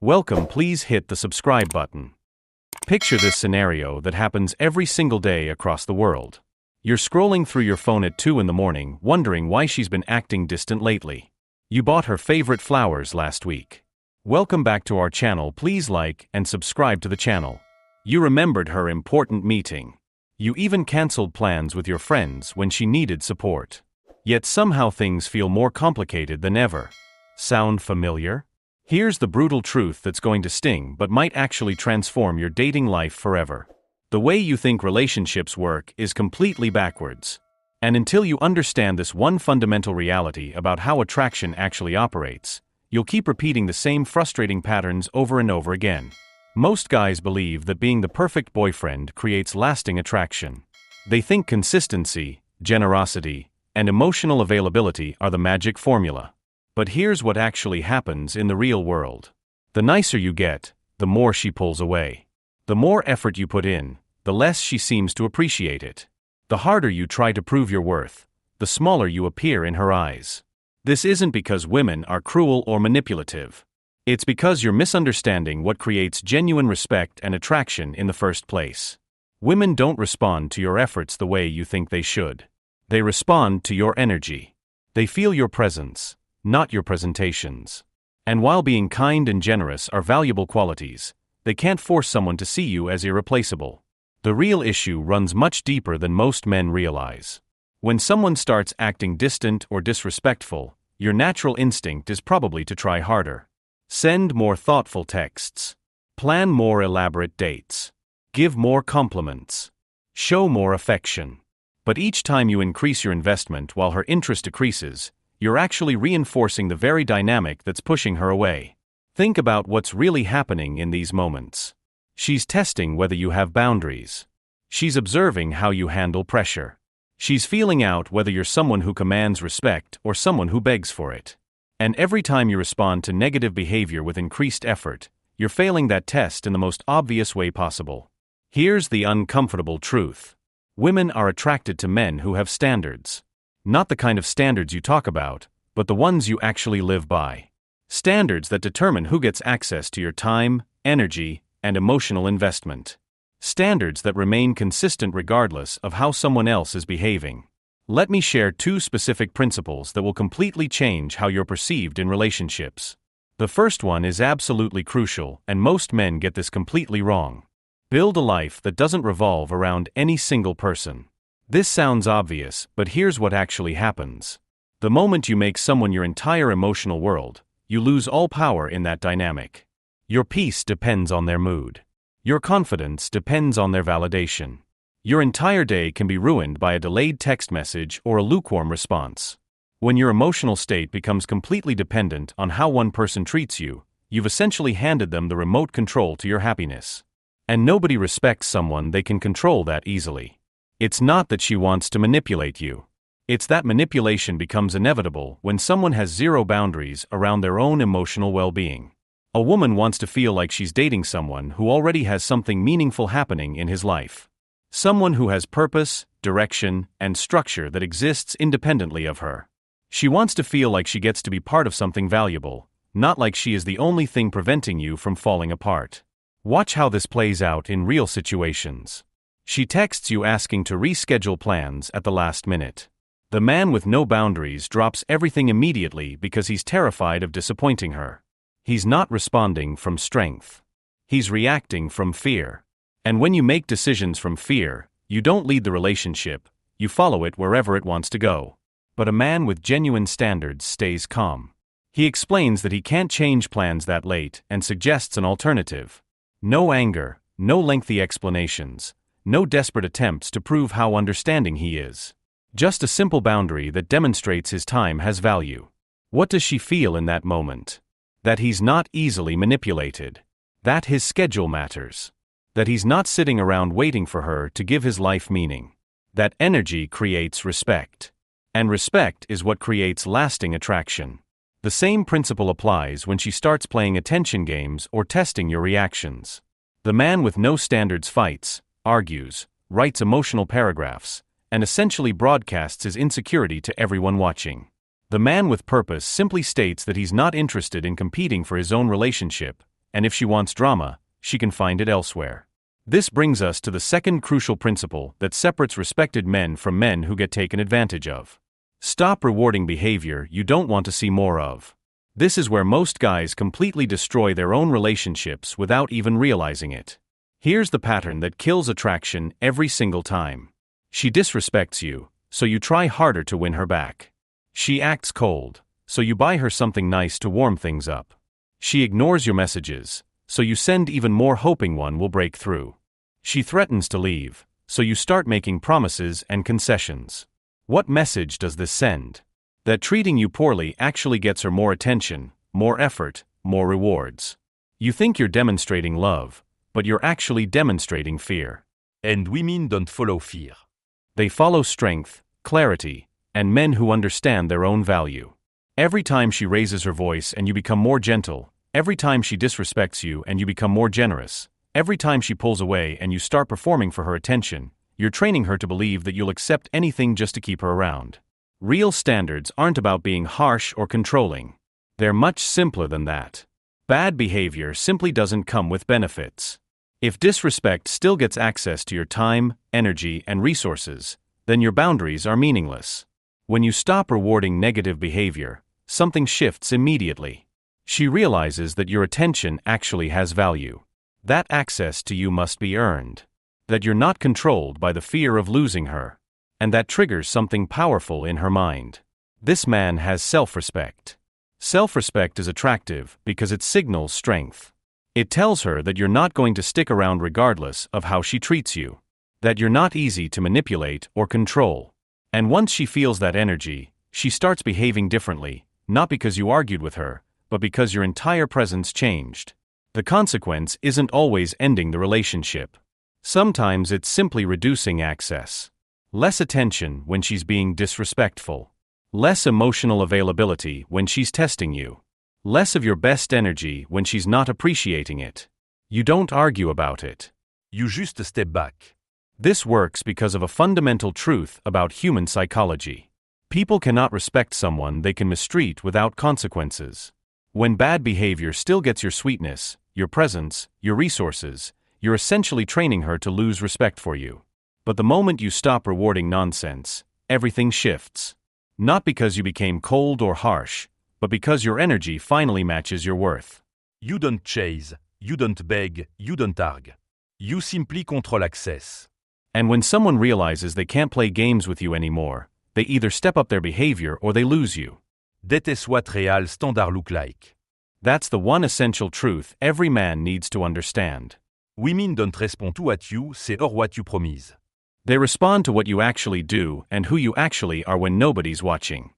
Welcome, please hit the subscribe button. Picture this scenario that happens every single day across the world. You're scrolling through your phone at 2 in the morning, wondering why she's been acting distant lately. You bought her favorite flowers last week. Welcome back to our channel, please like and subscribe to the channel. You remembered her important meeting. You even cancelled plans with your friends when she needed support. Yet somehow things feel more complicated than ever. Sound familiar? Here's the brutal truth that's going to sting but might actually transform your dating life forever. The way you think relationships work is completely backwards. And until you understand this one fundamental reality about how attraction actually operates, you'll keep repeating the same frustrating patterns over and over again. Most guys believe that being the perfect boyfriend creates lasting attraction. They think consistency, generosity, and emotional availability are the magic formula. But here's what actually happens in the real world. The nicer you get, the more she pulls away. The more effort you put in, the less she seems to appreciate it. The harder you try to prove your worth, the smaller you appear in her eyes. This isn't because women are cruel or manipulative. It's because you're misunderstanding what creates genuine respect and attraction in the first place. Women don't respond to your efforts the way you think they should. They respond to your energy. They feel your presence, not your presentations. And while being kind and generous are valuable qualities, they can't force someone to see you as irreplaceable. The real issue runs much deeper than most men realize. When someone starts acting distant or disrespectful, your natural instinct is probably to try harder. Send more thoughtful texts. Plan more elaborate dates. Give more compliments. Show more affection. But each time you increase your investment while her interest decreases, you're actually reinforcing the very dynamic that's pushing her away. Think about what's really happening in these moments. She's testing whether you have boundaries. She's observing how you handle pressure. She's feeling out whether you're someone who commands respect or someone who begs for it. And every time you respond to negative behavior with increased effort, you're failing that test in the most obvious way possible. Here's the uncomfortable truth. Women are attracted to men who have standards. Not the kind of standards you talk about, but the ones you actually live by. Standards that determine who gets access to your time, energy, and emotional investment. Standards that remain consistent regardless of how someone else is behaving. Let me share 2 specific principles that will completely change how you're perceived in relationships. The first one is absolutely crucial, and most men get this completely wrong. Build a life that doesn't revolve around any single person. This sounds obvious, but here's what actually happens. The moment you make someone your entire emotional world, you lose all power in that dynamic. Your peace depends on their mood. Your confidence depends on their validation. Your entire day can be ruined by a delayed text message or a lukewarm response. When your emotional state becomes completely dependent on how one person treats you, you've essentially handed them the remote control to your happiness. And nobody respects someone they can control that easily. It's not that she wants to manipulate you. It's that manipulation becomes inevitable when someone has zero boundaries around their own emotional well-being. A woman wants to feel like she's dating someone who already has something meaningful happening in his life. Someone who has purpose, direction, and structure that exists independently of her. She wants to feel like she gets to be part of something valuable, not like she is the only thing preventing you from falling apart. Watch how this plays out in real situations. She texts you asking to reschedule plans at the last minute. The man with no boundaries drops everything immediately because he's terrified of disappointing her. He's not responding from strength. He's reacting from fear. And when you make decisions from fear, you don't lead the relationship, you follow it wherever it wants to go. But a man with genuine standards stays calm. He explains that he can't change plans that late and suggests an alternative. No anger, no lengthy explanations, no desperate attempts to prove how understanding he is. Just a simple boundary that demonstrates his time has value. What does she feel in that moment? That he's not easily manipulated. That his schedule matters. That he's not sitting around waiting for her to give his life meaning. That energy creates respect. And respect is what creates lasting attraction. The same principle applies when she starts playing attention games or testing your reactions. The man with no standards fights, argues, writes emotional paragraphs, and essentially broadcasts his insecurity to everyone watching. The man with purpose simply states that he's not interested in competing for his own relationship, and if she wants drama, she can find it elsewhere. This brings us to the second crucial principle that separates respected men from men who get taken advantage of. Stop rewarding behavior you don't want to see more of. This is where most guys completely destroy their own relationships without even realizing it. Here's the pattern that kills attraction every single time. She disrespects you, so you try harder to win her back. She acts cold, so you buy her something nice to warm things up. She ignores your messages, so you send even more hoping one will break through. She threatens to leave, so you start making promises and concessions. What message does this send? That treating you poorly actually gets her more attention, more effort, more rewards. You think you're demonstrating love, but you're actually demonstrating fear. And women don't follow fear. They follow strength, clarity, and men who understand their own value. Every time she raises her voice and you become more gentle, every time she disrespects you and you become more generous, every time she pulls away and you start performing for her attention, you're training her to believe that you'll accept anything just to keep her around. Real standards aren't about being harsh or controlling. They're much simpler than that. Bad behavior simply doesn't come with benefits. If disrespect still gets access to your time, energy, and resources, then your boundaries are meaningless. When you stop rewarding negative behavior, something shifts immediately. She realizes that your attention actually has value. That access to you must be earned. That you're not controlled by the fear of losing her. And that triggers something powerful in her mind. This man has self-respect. Self-respect is attractive because it signals strength. It tells her that you're not going to stick around regardless of how she treats you. That you're not easy to manipulate or control. And once she feels that energy, she starts behaving differently, not because you argued with her, but because your entire presence changed. The consequence isn't always ending the relationship. Sometimes it's simply reducing access. Less attention when she's being disrespectful. Less emotional availability when she's testing you. Less of your best energy when she's not appreciating it. You don't argue about it. You just step back. This works because of a fundamental truth about human psychology. People cannot respect someone they can mistreat without consequences. When bad behavior still gets your sweetness, your presence, your resources, you're essentially training her to lose respect for you. But the moment you stop rewarding nonsense, everything shifts. Not because you became cold or harsh, but because your energy finally matches your worth. You don't chase, you don't beg, you don't argue. You simply control access. And when someone realizes they can't play games with you anymore, they either step up their behavior or they lose you. That is what real standard look like. That's the one essential truth every man needs to understand. Women don't respond to what you say or what you promise. They respond to what you actually do and who you actually are when nobody's watching.